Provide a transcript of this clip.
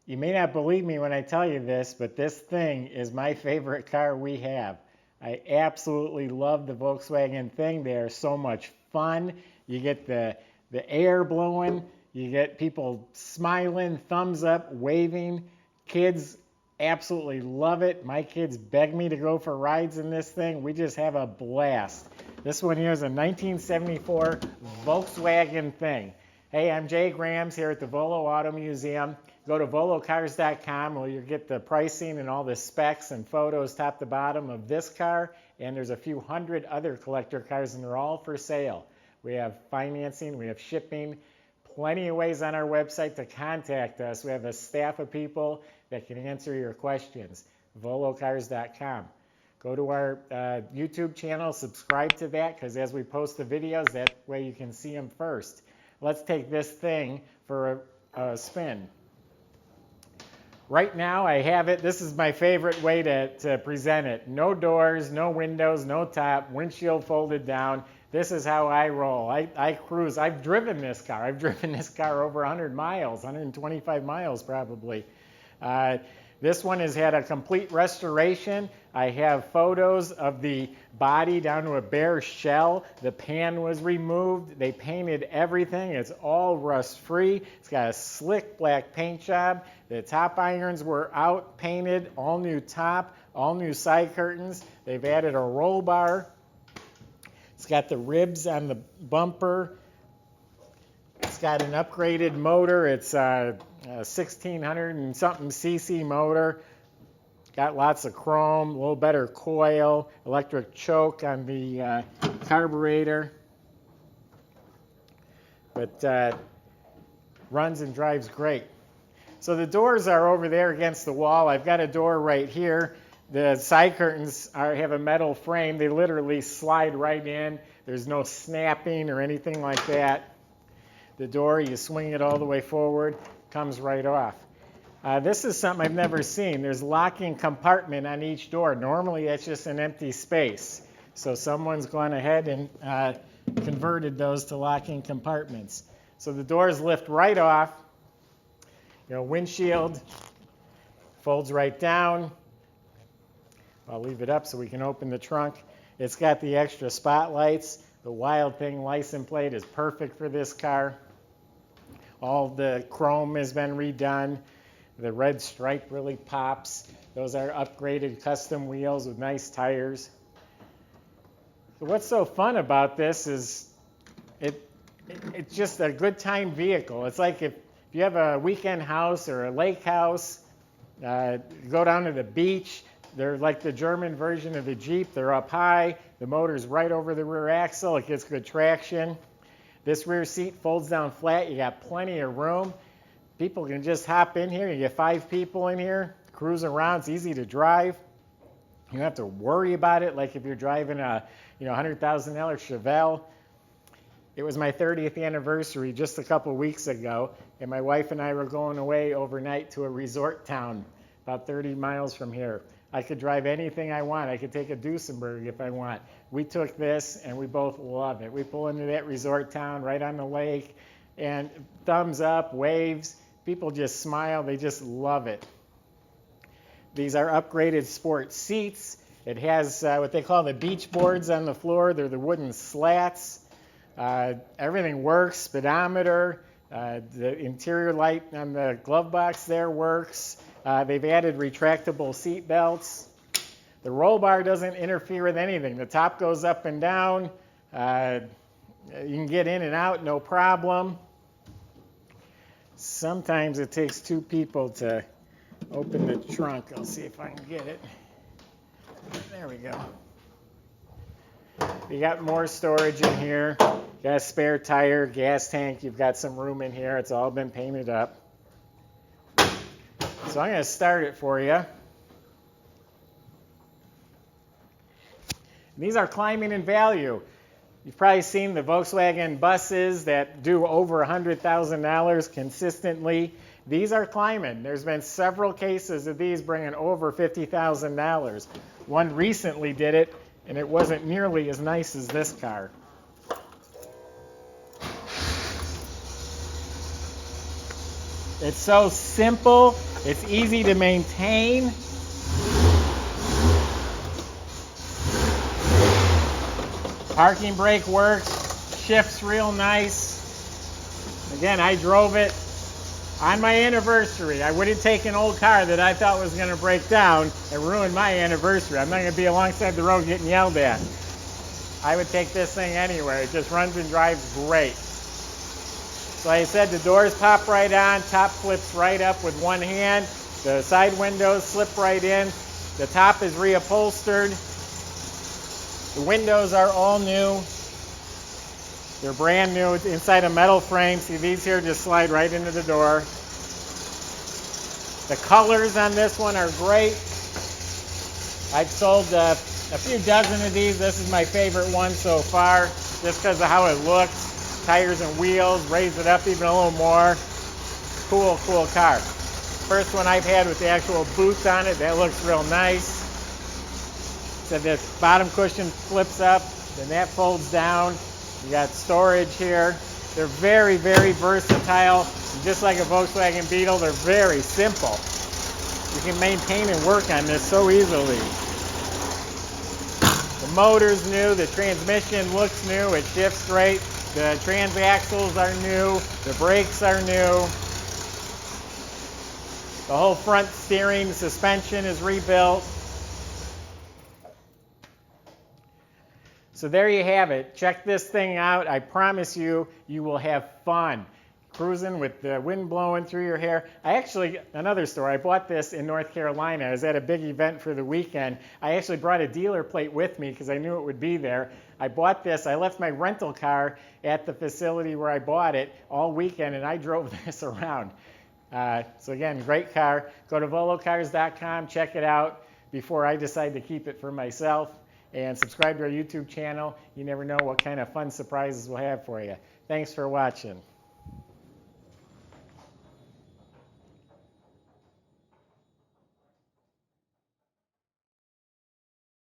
You may not believe me when I tell you this, but this thing is my favorite car we have. I absolutely love the Volkswagen thing. They are so much fun. You get the air blowing. You get people smiling, thumbs up, waving. Kids absolutely love it. My kids beg me to go for rides in this thing. We just have a blast. This one here is a 1974 Volkswagen thing. Hey, I'm Jay Grams here at the Volo Auto Museum. Go to volocars.com where you'll get the pricing and all the specs and photos top to bottom of this car. And there's a few hundred other collector cars, and they're all for sale. We have financing, we have shipping, plenty of ways on our website to contact us. We have a staff of people that can answer your questions. volocars.com. Go to our YouTube channel, subscribe to that, because as we post the videos, that way you can see them first. Let's take this thing for a spin. Right now I have it. This is my favorite way to present it. No doors, no windows, no top, windshield folded down. This is how I roll. I cruise. I've driven this car. I've driven this car over 100 miles, 125 miles probably. This one has had a complete restoration. I have photos of the body down to a bare shell. The pan was removed. They painted everything. It's all rust-free. It's got a slick black paint job. The top irons were out, painted, all new top, all new side curtains. They've added a roll bar. It's got the ribs on the bumper. It's got an upgraded motor. It's a 1600 and something cc motor. Got lots of chrome, a little better coil, electric choke on the carburetor. But runs and drives great. So the doors are over there against the wall. I've got a door right here. The side curtains have a metal frame. They literally slide right in. There's no snapping or anything like that. The door, you swing it all the way forward, comes right off. This is something I've never seen. There's locking compartment on each door. Normally that's just an empty space. So someone's gone ahead and converted those to locking compartments. So the doors lift right off. Windshield folds right down. I'll leave it up so we can open the trunk. It's got the extra spotlights. The Wild Thing license plate is perfect for this car. All the chrome has been redone. The red stripe really pops. Those are upgraded custom wheels with nice tires. So what's so fun about this is it's just a good time vehicle. It's like if you have a weekend house or a lake house, go down to the beach. They're like the German version of the Jeep. They're up high. The motor's right over the rear axle. It gets good traction. This rear seat folds down flat. You got plenty of room. People can just hop in here. You get 5 people in here, cruise around. It's easy to drive. You don't have to worry about it like if you're driving a $100,000 Chevelle. It was my 30th anniversary just a couple weeks ago, and my wife and I were going away overnight to a resort town about 30 miles from here. I could drive anything I want. I could take a Duesenberg if I want. We took this, and we both love it. We pull into that resort town right on the lake, and thumbs up, waves. People just smile. They just love it. These are upgraded sport seats. It has what they call the beach boards on the floor. They're the wooden slats. Everything works. Speedometer. The interior light on the glove box there works. They've added retractable seat belts. The roll bar doesn't interfere with anything. The top goes up and down. You can get in and out, no problem. Sometimes it takes 2 people to open the trunk. I'll see if I can get it. There we go. You got more storage in here. You got a spare tire, gas tank. You've got some room in here. It's all been painted up. So I'm going to start it for you. These are climbing in value. You've probably seen the Volkswagen buses that do over $100,000 consistently. These are climbing. There's been several cases of these bringing over $50,000. One recently did it, and it wasn't nearly as nice as this car. It's so simple. It's easy to maintain. Parking brake works, shifts real nice. Again, I drove it on my anniversary. I wouldn't take an old car that I thought was going to break down and ruin my anniversary. I'm not going to be alongside the road getting yelled at. I would take this thing anywhere. It just runs and drives great. So like I said, the doors pop right on, top flips right up with one hand. The side windows slip right in. The top is reupholstered. The windows are all new. They're brand new. It's inside a metal frame. See, these here just slide right into the door. The colors on this one are great. I've sold a few dozen of these. This is my favorite one so far, just because of how it looks. Tires and wheels, raise it up even a little more. Cool, cool car. First one I've had with the actual boots on it. That looks real nice. So this bottom cushion flips up, then that folds down. You got storage here. They're very, very versatile. And just like a Volkswagen Beetle, they're very simple. You can maintain and work on this so easily. The motor's new. The transmission looks new. It shifts straight. The transaxles are new. The brakes are new. The whole front steering suspension is rebuilt. So there you have it. Check this thing out. I promise you, you will have fun cruising with the wind blowing through your hair. Another story, I bought this in North Carolina. I was at a big event for the weekend. I actually brought a dealer plate with me because I knew it would be there. I bought this. I left my rental car at the facility where I bought it all weekend, and I drove this around. So again, great car. Go to volocars.com, check it out before I decide to keep it for myself. And subscribe to our YouTube channel. You never know what kind of fun surprises we'll have for you. Thanks for watching.